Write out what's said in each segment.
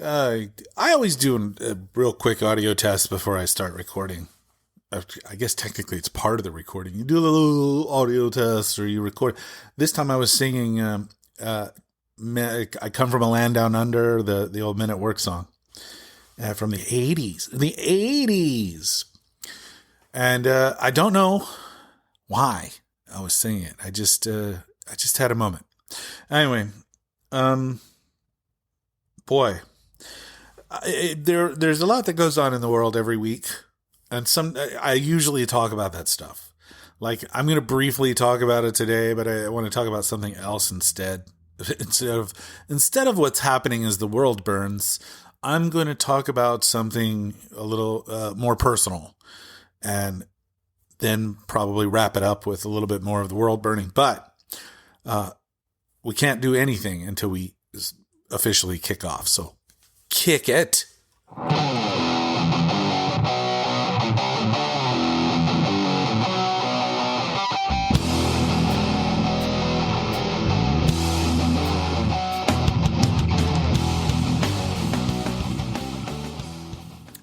I always do a real quick audio test before I start recording. I guess technically it's part of the recording. You do a little audio test or you record. This time I was singing I Come From a Land Down Under, the old Men at Work song from the 80s. The 80s. And I don't know why I was singing it. I just had a moment. Anyway, boy, there's a lot that goes on in the world every week, and I usually talk about that stuff. Like, I'm going to briefly talk about it today, but I want to talk about something else instead. Instead of what's happening as the world burns, I'm going to talk about something a little more personal, and then probably wrap it up with a little bit more of the world burning. But we can't do anything until we officially kick off. So kick it.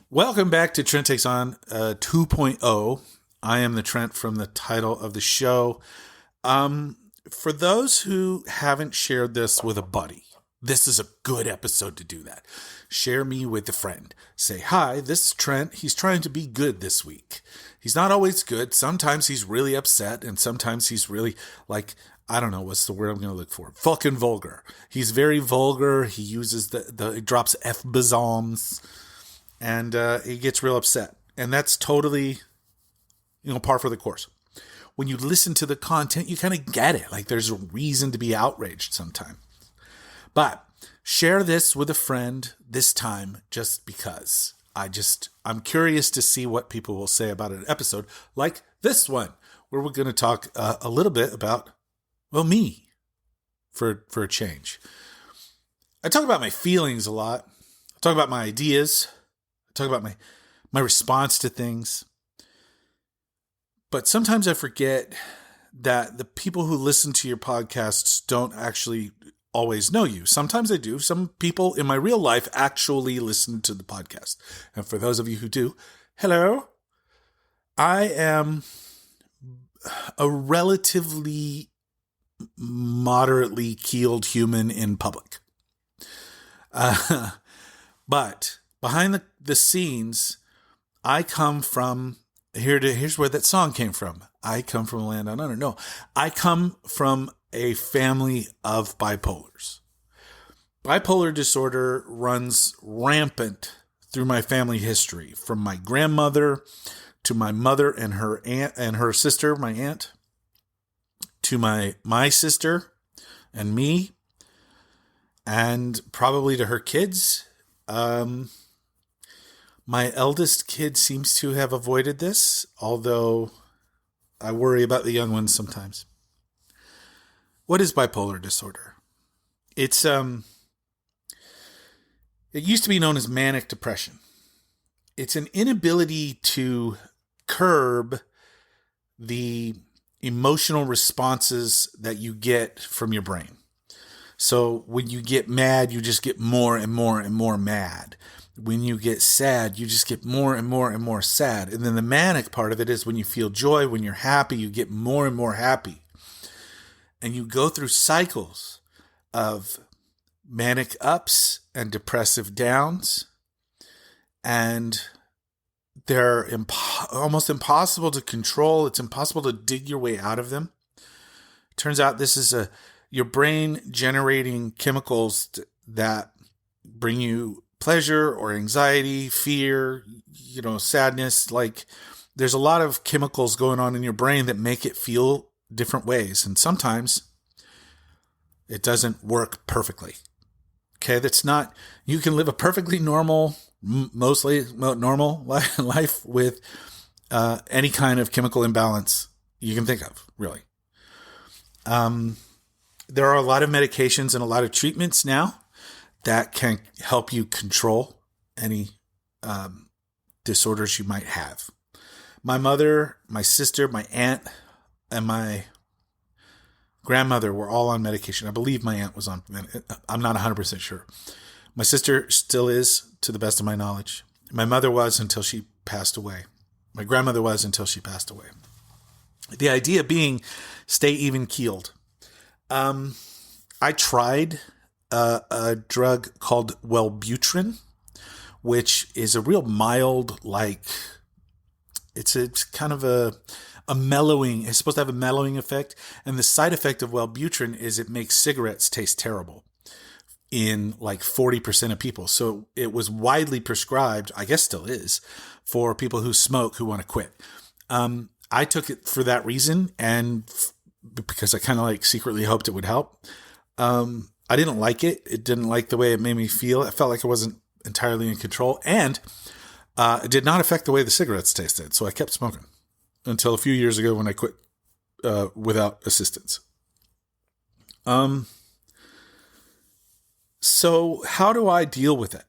Welcome back to Trent Takes On 2.0. I am the Trent from the title of the show. For those who haven't shared this with a buddy, this is a good episode to do that. Share me with a friend. Say, hi, this is Trent. He's trying to be good this week. He's not always good. Sometimes he's really upset, and sometimes he's really, like, I don't know, what's the word I'm going to look for? Fucking vulgar. He's very vulgar. He uses he drops F-bombs, and he gets real upset. And that's totally, par for the course. When you listen to the content, you kind of get it. Like, there's a reason to be outraged sometimes. But share this with a friend this time just because I'm curious to see what people will say about an episode like this one, where we're going to talk a little bit about, me for a change. I talk about my feelings a lot. I talk about my ideas. I talk about my response to things. But sometimes I forget that the people who listen to your podcasts don't actually always know you. Sometimes they do. Some people in my real life actually listen to the podcast. And for those of you who do, hello. I am a relatively moderately keeled human in public. But behind the scenes, I come from... Here's where that song came from. I come from a land down under. No, I come from a family of bipolars. Bipolar disorder runs rampant through my family history, from my grandmother to my mother and her aunt and her sister, my aunt, to my sister and me, and probably to her kids. My eldest kid seems to have avoided this, although I worry about the young ones sometimes. What is bipolar disorder? It used to be known as Manic Depression. It's an inability to curb the emotional responses that you get from your brain. So when you get mad, you just get more and more and more mad. When you get sad, you just get more and more and more sad. And then the manic part of it is when you feel joy, when you're happy, you get more and more happy. And you go through cycles of manic ups and depressive downs. And they're almost impossible to control. It's impossible to dig your way out of them. Turns out this is your brain generating chemicals that bring you pleasure or anxiety, fear, sadness. Like, there's a lot of chemicals going on in your brain that make it feel different ways. And sometimes it doesn't work perfectly. Okay. You can live a perfectly normal, mostly normal life with any kind of chemical imbalance you can think of, really. There are a lot of medications and a lot of treatments now that can help you control any disorders you might have. My mother, my sister, my aunt, and my grandmother were all on medication. I believe my aunt was on, I'm not 100% sure. My sister still is, to the best of my knowledge. My mother was until she passed away. My grandmother was until she passed away. The idea being stay even keeled. I tried a drug called Wellbutrin, which is a real mild, it's kind of a mellowing. It's supposed to have a mellowing effect. And the side effect of Wellbutrin is it makes cigarettes taste terrible in 40% of people. So it was widely prescribed, I guess still is, for people who smoke who want to quit. I took it for that reason, and because I kind of secretly hoped it would help. I didn't like it. It didn't like the way it made me feel. I felt like I wasn't entirely in control, and it did not affect the way the cigarettes tasted. So I kept smoking until a few years ago when I quit without assistance. So how do I deal with it?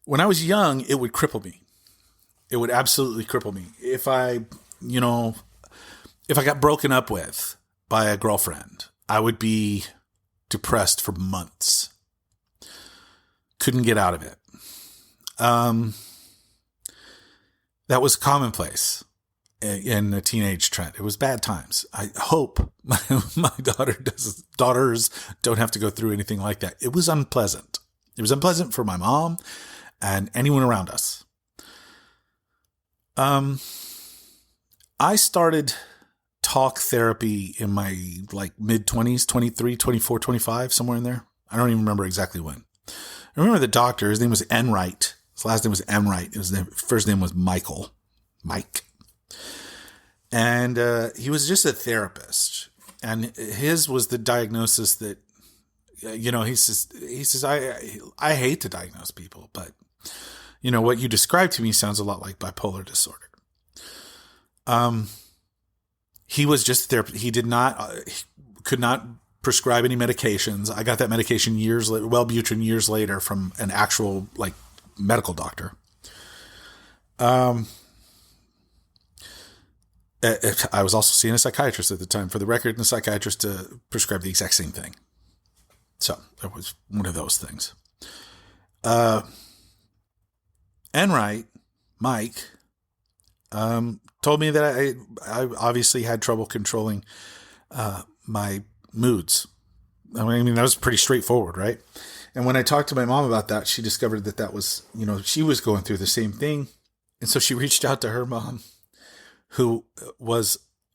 When I was young, it would cripple me. It would absolutely cripple me. If I got broken up with by a girlfriend, I would be depressed for months. Couldn't get out of it. That was commonplace in the teenage trend. It was bad times. I hope my daughters don't have to go through anything like that. It was unpleasant. It was unpleasant for my mom and anyone around us. I started talk therapy in my mid-20s, 23, 24, 25, somewhere in there. I don't even remember exactly when. I remember the doctor, his name was Enright. His last name was Enright. His first name was Mike. And he was just a therapist. And his was the diagnosis that, he says, I hate to diagnose people, but, what you described to me sounds a lot like bipolar disorder. He was just a therapist. He could not prescribe any medications. I got that medication Wellbutrin years later from an actual medical doctor. I was also seeing a psychiatrist at the time, for the record, and the psychiatrist prescribed the exact same thing. So it was one of those things. Enright, Mike, told me that I obviously had trouble controlling my moods. I mean, that was pretty straightforward, right? And when I talked to my mom about that, she discovered that was, she was going through the same thing. And so she reached out to her mom, who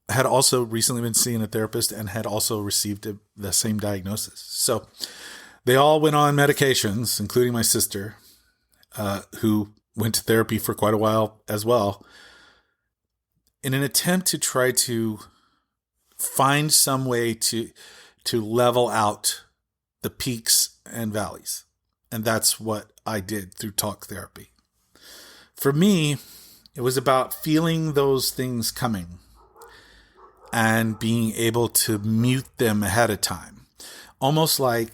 had also recently been seeing a therapist and had also received the same diagnosis. So they all went on medications, including my sister, who went to therapy for quite a while as well, in an attempt to try to find some way to level out the peaks and valleys. And that's what I did through talk therapy. For me, it was about feeling those things coming and being able to mute them ahead of time. Almost like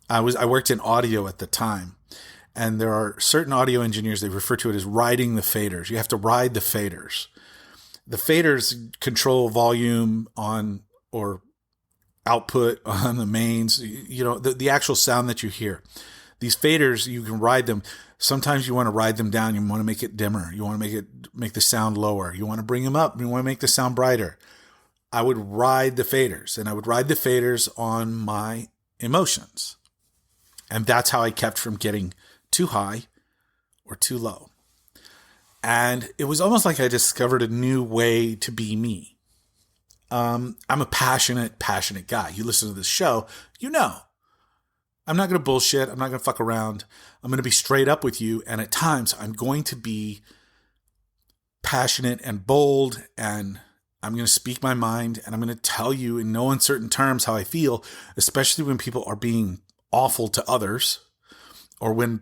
I worked in audio at the time, and there are certain audio engineers, they refer to it as riding the faders. You have to ride the faders. The faders control volume on or output on the mains, the actual sound that you hear. These faders, you can ride them. Sometimes you want to ride them down. You want to make it dimmer. You want to make the sound lower. You want to bring them up. You want to make the sound brighter. I would ride the faders, and I would ride the faders on my emotions. And that's how I kept from getting too high or too low. And it was almost like I discovered a new way to be me. I'm a passionate guy. You listen to this show, I'm not going to bullshit. I'm not going to fuck around. I'm going to be straight up with you. And at times I'm going to be passionate and bold, and I'm going to speak my mind, and I'm going to tell you in no uncertain terms how I feel, especially when people are being awful to others or when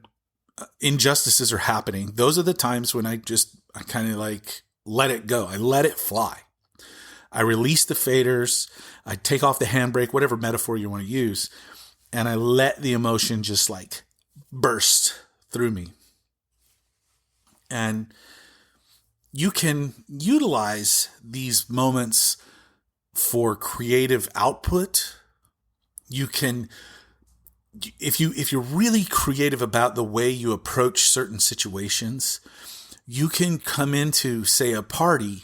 injustices are happening. Those are the times when I kind of let it go. I let it fly. I release the faders. I take off the handbrake, whatever metaphor you want to use. And I let the emotion just burst through me. And you can utilize these moments for creative output. You can if you're really creative about the way you approach certain situations, you can come into, say, a party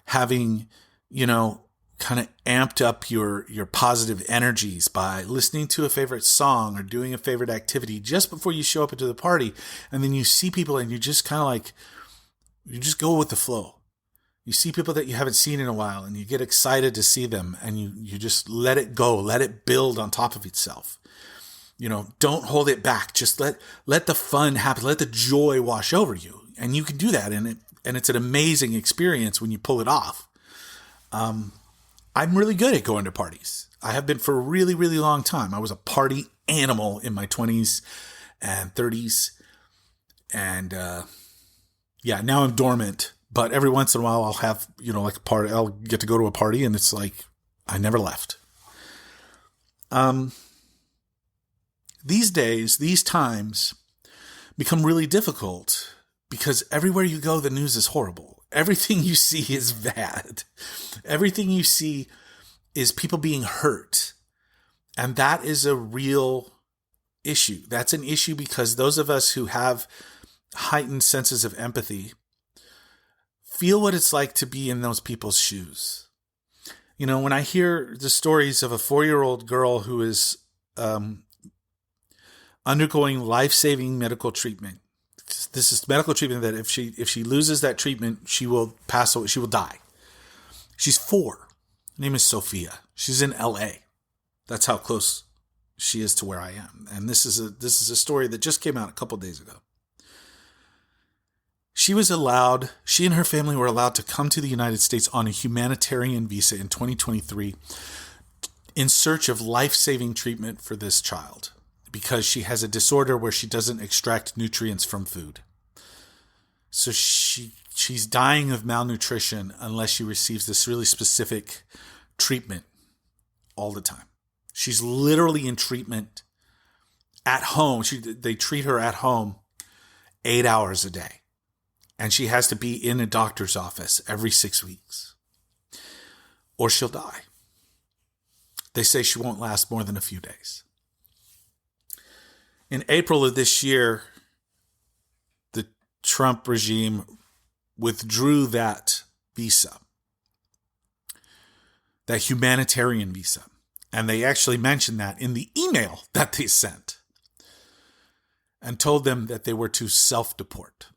having, kind of amped up your positive energies by listening to a favorite song or doing a favorite activity just before you show up into the party. And then you see people and you just kind of like, you just go with the flow. You see people that you haven't seen in a while and you get excited to see them, and you just let it go, let it build on top of itself. Don't hold it back. Just let the fun happen. Let the joy wash over you. And you can do that. And it's an amazing experience when you pull it off. I'm really good at going to parties. I have been for a really, really long time. I was a party animal in my 20s and 30s. And now I'm dormant. But every once in a while I'll have, like a party. I'll get to go to a party and it's like I never left. These days, these times become really difficult because everywhere you go, the news is horrible. Everything you see is bad. Everything you see is people being hurt. And that is a real issue. That's an issue because those of us who have heightened senses of empathy feel what it's like to be in those people's shoes. When I hear the stories of a 4-year-old girl who is undergoing life-saving medical treatment. This is medical treatment that if she loses that treatment, she will pass away. She will die. She's 4. Her name is Sophia. She's in LA. That's how close she is to where I am. And this is a story that just came out a couple days ago. She and her family were allowed to come to the United States on a humanitarian visa in 2023 in search of life-saving treatment for this child, because she has a disorder where she doesn't extract nutrients from food. So she's dying of malnutrition unless she receives this really specific treatment all the time. She's literally in treatment at home. They treat her at home 8 hours a day. And she has to be in a doctor's office every 6 weeks, or she'll die. They say she won't last more than a few days. In April of this year, the Trump regime withdrew that visa, that humanitarian visa. And they actually mentioned that in the email that they sent and told them that they were to self-deport.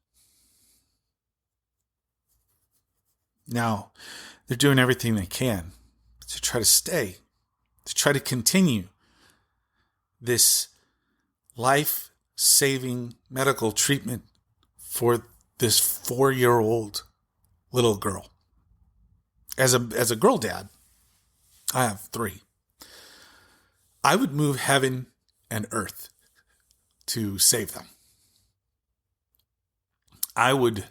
Now, they're doing everything they can to try to continue this life-saving medical treatment for this 4-year-old little girl. As a girl dad, I have 3. I would move heaven and earth to save them. I would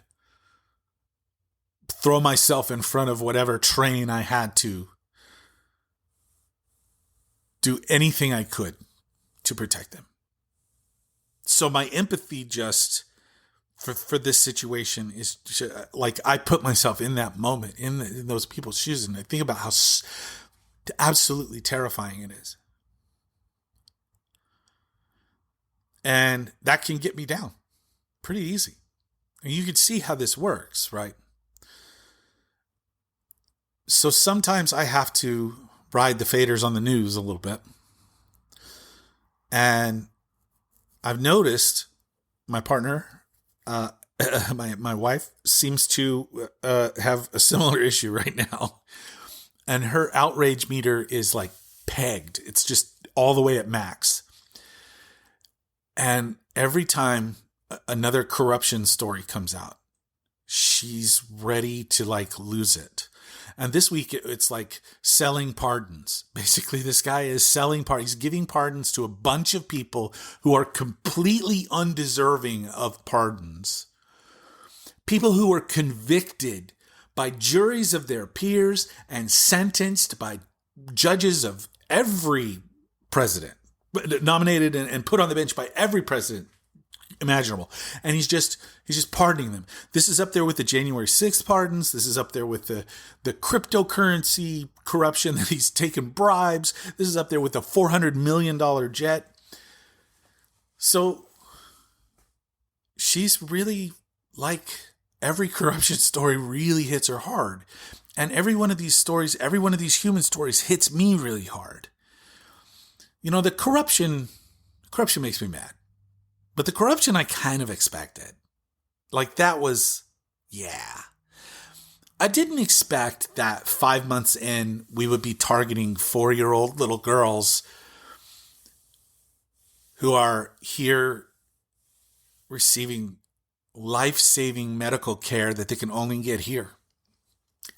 throw myself in front of whatever train I had to do anything I could to protect them. So my empathy just for this situation is like I put myself in that moment, in those people's shoes, and I think about how absolutely terrifying it is. And that can get me down pretty easy. And you can see how this works, right? So sometimes I have to ride the faders on the news a little bit. And I've noticed my partner, my wife, seems to have a similar issue right now. And her outrage meter is like pegged. It's just all the way at max. And every time another corruption story comes out, she's ready to like lose it. And this week it's like selling pardons. Basically, this guy is selling pardons. He's giving pardons to a bunch of people who are completely undeserving of pardons. People who were convicted by juries of their peers and sentenced by judges of every president, nominated and put on the bench by every president imaginable. And he's just pardoning them. This is up there with the January 6th pardons. This is up there with the cryptocurrency corruption that he's taken bribes. This is up there with the $400 million jet. So she's really like every corruption story really hits her hard. And every one of these stories, every one of these human stories hits me really hard. You know, the corruption makes me mad. But the corruption I kind of expected. Like that was, yeah. I didn't expect that 5 months in, we would be targeting 4-year-old little girls who are here receiving life-saving medical care that they can only get here.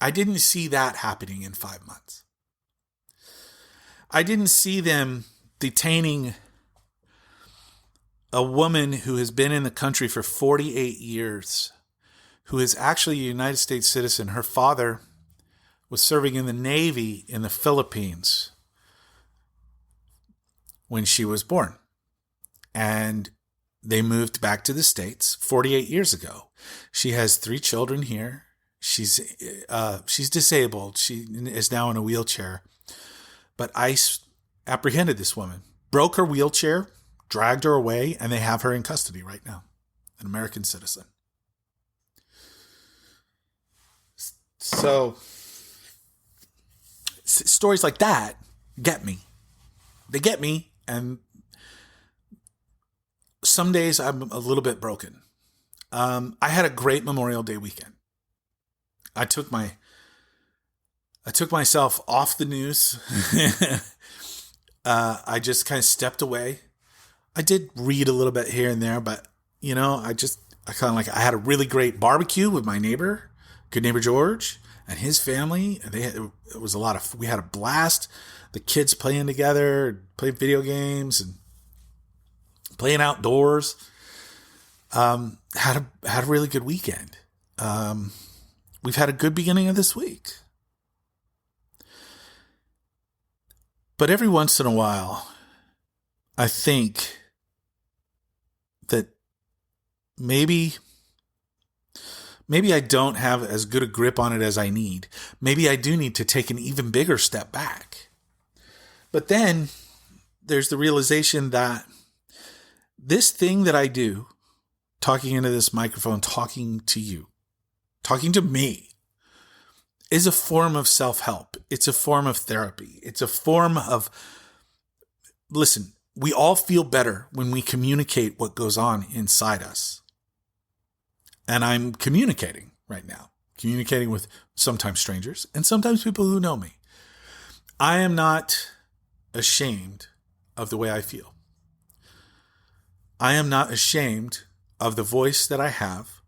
I didn't see that happening in 5 months. I didn't see them detaining a woman who has been in the country for 48 years, who is actually a United States citizen. Her father was serving in the Navy in the Philippines when she was born. And they moved back to the States 48 years ago. She has 3 children here. She's disabled. She is now in a wheelchair. But ICE apprehended this woman, broke her wheelchair, dragged her away, and they have her in custody right now. An American citizen. So, stories like that get me. They get me, and some days I'm a little bit broken. I had a great Memorial Day weekend. I took myself off the news. I just kind of stepped away. I did read a little bit here and there, but you know, I had a really great barbecue with my neighbor, good neighbor George, and his family. We had a blast. The kids playing together, playing video games and playing outdoors. Had a really good weekend. We've had a good beginning of this week. But every once in a while, I think that maybe I don't have as good a grip on it as I need. Maybe I do need to take an even bigger step back. But then there's the realization that this thing that I do, talking into this microphone, talking to you, talking to me, is a form of self-help. It's a form of therapy. It's a form of, listen, we all feel better when we communicate what goes on inside us. And I'm communicating right now, communicating with sometimes strangers and sometimes people who know me. I am not ashamed of the way I feel. I am not ashamed of the voice that I have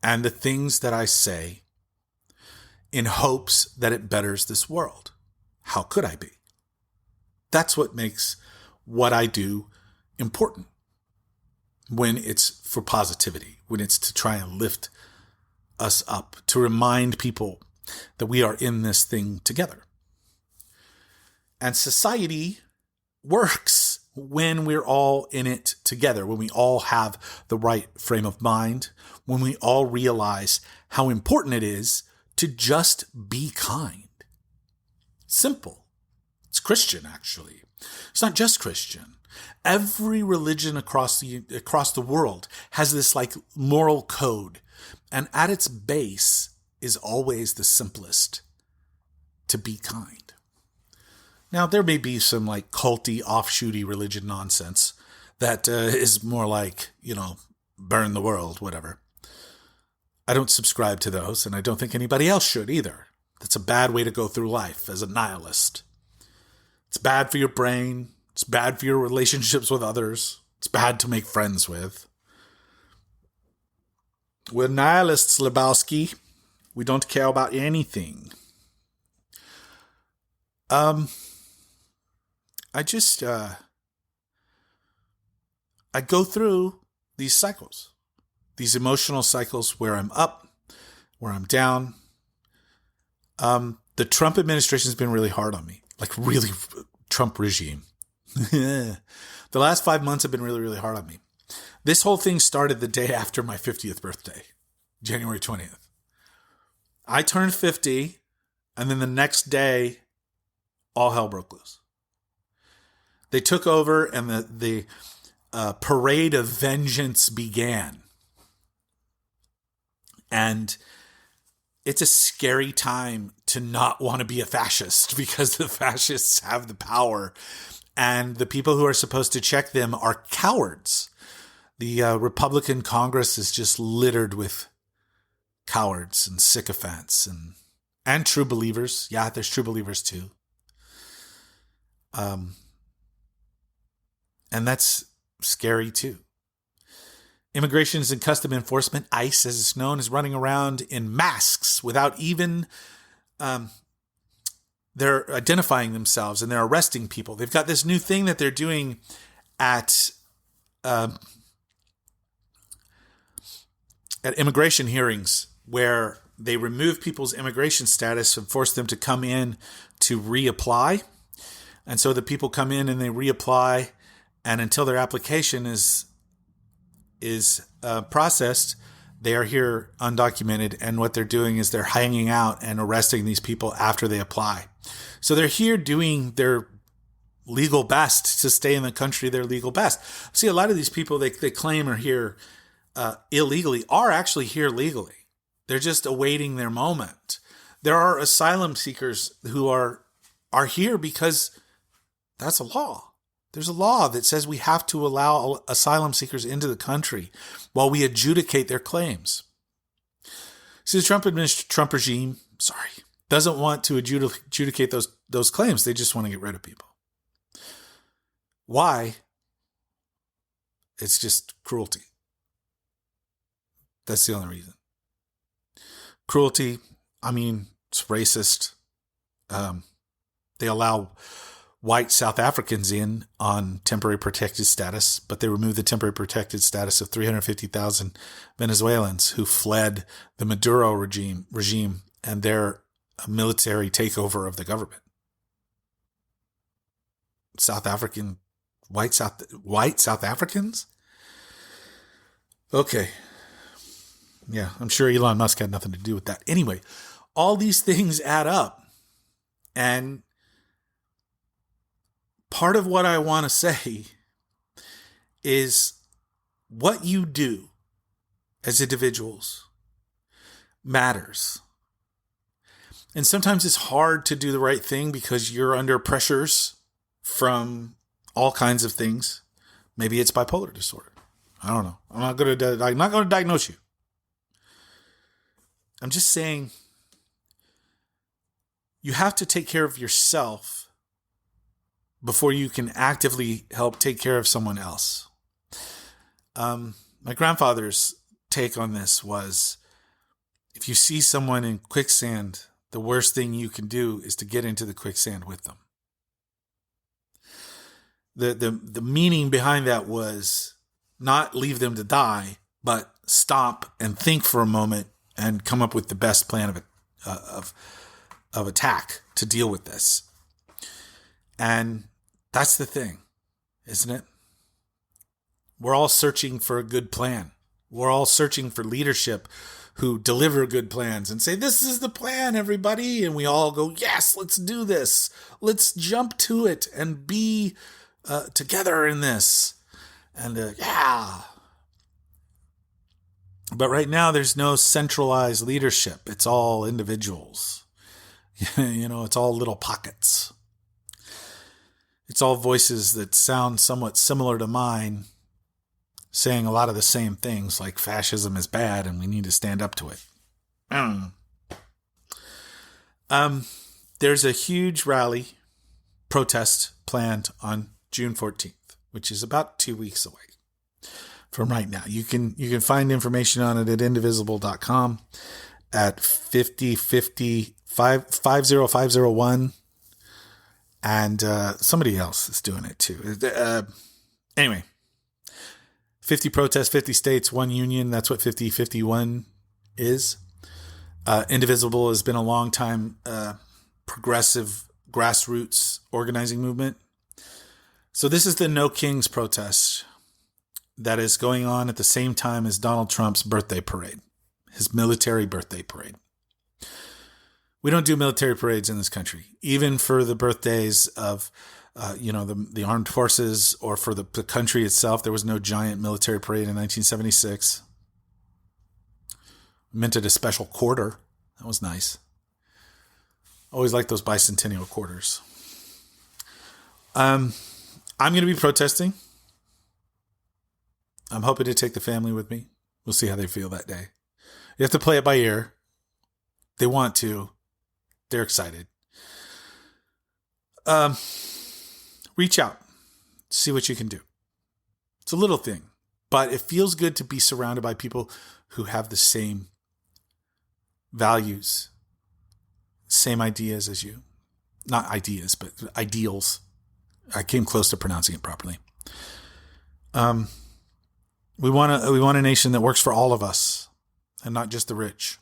and the things that I say in hopes that it betters this world. How could I be? That's what makes what I do important. When it's for positivity, when it's to try and lift us up, to remind people that we are in this thing together. And society works when we're all in it together, when we all have the right frame of mind, when we all realize how important it is to just be kind. Simple. It's Christian, actually. It's not just Christian. Every religion across the world has this like moral code, and at its base is always the simplest: to be kind. Now, there may be some like culty, offshooty religion nonsense that is more like, burn the world, whatever. I don't subscribe to those, and I don't think anybody else should either. That's a bad way to go through life as a nihilist. It's bad for your brain. It's bad for your relationships with others. It's bad to make friends with. We're nihilists, Lebowski. We don't care about anything. I go through these cycles, these emotional cycles where I'm up, where I'm down. The Trump administration has been really hard on me, like really Trump regime. The last 5 months have been really, really hard on me. This whole thing started the day after my 50th birthday, January 20th. I turned 50, and then the next day, all hell broke loose. They took over, and the parade of vengeance began. And it's a scary time to not want to be a fascist because the fascists have the power and the people who are supposed to check them are cowards. The Republican Congress is just littered with cowards and sycophants and true believers. Yeah, there's true believers too. And that's scary too. Immigrations and Custom Enforcement, ICE as it's known, is running around in masks without even they're identifying themselves, and they're arresting people. They've got this new thing that they're doing at immigration hearings where they remove people's immigration status and force them to come in to reapply. And so the people come in and they reapply, and until their application is processed, they are here undocumented. And what they're doing is they're hanging out and arresting these people after they apply. So they're here doing their legal best to stay in the country, their legal best. See, a lot of these people they claim are here illegally are actually here legally. They're just awaiting their moment. There are asylum seekers who are here because that's a law. There's a law that says we have to allow asylum seekers into the country while we adjudicate their claims. See, the Trump regime, doesn't want to adjudicate those claims. They just want to get rid of people. Why? It's just cruelty. That's the only reason. Cruelty, it's racist. They allow white South Africans in on temporary protected status, but they removed the temporary protected status of 350,000 Venezuelans who fled the Maduro regime and their military takeover of the government. White South Africans? Okay. Yeah, I'm sure Elon Musk had nothing to do with that. Anyway, all these things add up. And part of what I want to say is what you do as individuals matters. And sometimes it's hard to do the right thing because you're under pressures from all kinds of things. Maybe it's bipolar disorder. I don't know. I'm not going to diagnose you. I'm just saying you have to take care of yourself before you can actively help take care of someone else. My grandfather's take on this was, if you see someone in quicksand, the worst thing you can do is to get into the quicksand with them. The meaning behind that was not leave them to die, but stop and think for a moment and come up with the best plan of attack to deal with this. And that's the thing, isn't it? We're all searching for a good plan. We're all searching for leadership who deliver good plans and say, this is the plan, everybody. And we all go, yes, let's do this. Let's jump to it and be together in this. And yeah. But right now, there's no centralized leadership. It's all individuals. It's all little pockets. It's all voices that sound somewhat similar to mine, saying a lot of the same things, like fascism is bad and we need to stand up to it. There's a huge rally protest planned on June 14th, which is about 2 weeks away from right now. You can find information on it at indivisible.com at 50501. And somebody else is doing it too. Anyway, 50 protests, 50 states, one union. That's what 5051 is. Indivisible has been a long time progressive grassroots organizing movement. So this is the No Kings protest that is going on at the same time as Donald Trump's birthday parade, his military birthday parade. We don't do military parades in this country, even for the birthdays of the armed forces or for the country itself. There was no giant military parade in 1976. Minted a special quarter. That was nice. Always like those bicentennial quarters. I'm going to be protesting. I'm hoping to take the family with me. We'll see how they feel that day. You have to play it by ear. They want to. They're excited. Reach out. See what you can do. It's a little thing, but it feels good to be surrounded by people who have the same values, same ideas as you. Not ideas, but ideals. I came close to pronouncing it properly. We want a nation that works for all of us and not just the rich.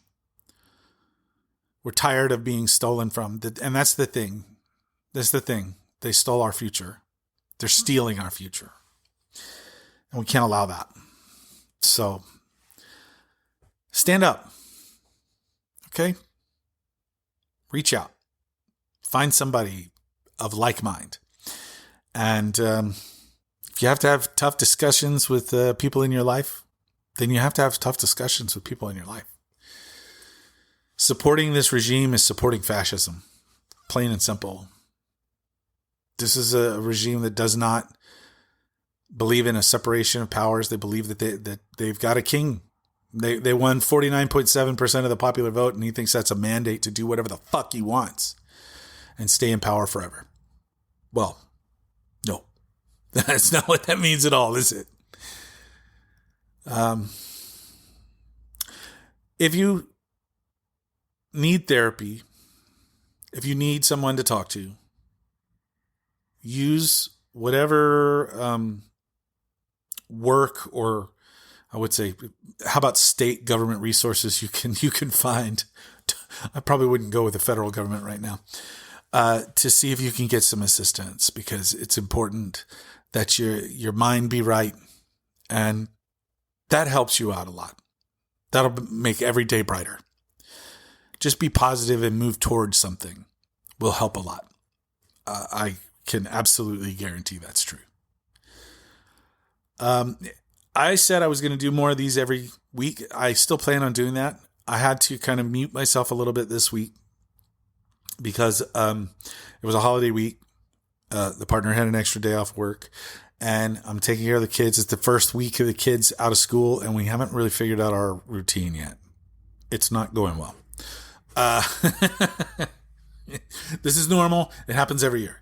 We're tired of being stolen from, and that's the thing. That's the thing. They stole our future. They're stealing our future. And we can't allow that. So, stand up. Okay? Reach out. Find somebody of like mind. And if you have to have tough discussions with people in your life, then you have to have tough discussions with people in your life. Supporting this regime is supporting fascism. Plain and simple. This is a regime that does not believe in a separation of powers. They believe that they've got a king. They won 49.7% of the popular vote, and he thinks that's a mandate to do whatever the fuck he wants and stay in power forever. Well, no. That's not what that means at all, is it? If you need therapy, if you need someone to talk to, use whatever work, or I would say, how about state government resources you can find. I probably wouldn't go with the federal government right now, to see if you can get some assistance, because it's important that your mind be right, and that helps you out a lot. That'll make every day brighter. Just be positive and move towards something will help a lot. I can absolutely guarantee that's true. I said I was going to do more of these every week. I still plan on doing that. I had to kind of mute myself a little bit this week because it was a holiday week. The partner had an extra day off work, and I'm taking care of the kids. It's the first week of the kids out of school, and we haven't really figured out our routine yet. It's not going well. This is normal. It happens every year.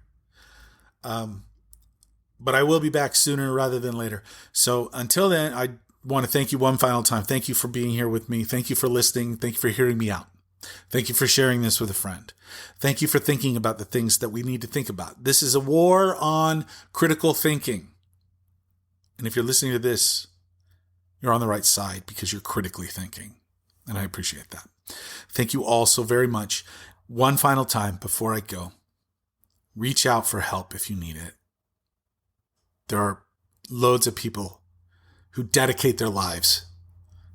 But I will be back sooner rather than later. So until then, I want to thank you one final time. Thank you for being here with me. Thank you for listening. Thank you for hearing me out. Thank you for sharing this with a friend. Thank you for thinking about the things that we need to think about. This is a war on critical thinking. And if you're listening to this, you're on the right side because you're critically thinking. And I appreciate that. Thank you all so very much. One final time before I go, reach out for help if you need it. There are loads of people who dedicate their lives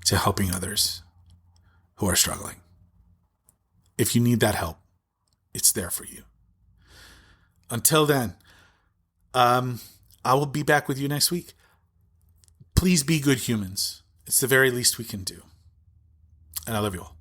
to helping others who are struggling. If you need that help, it's there for you. Until then, I will be back with you next week. Please be good humans. It's the very least we can do. And I love you all.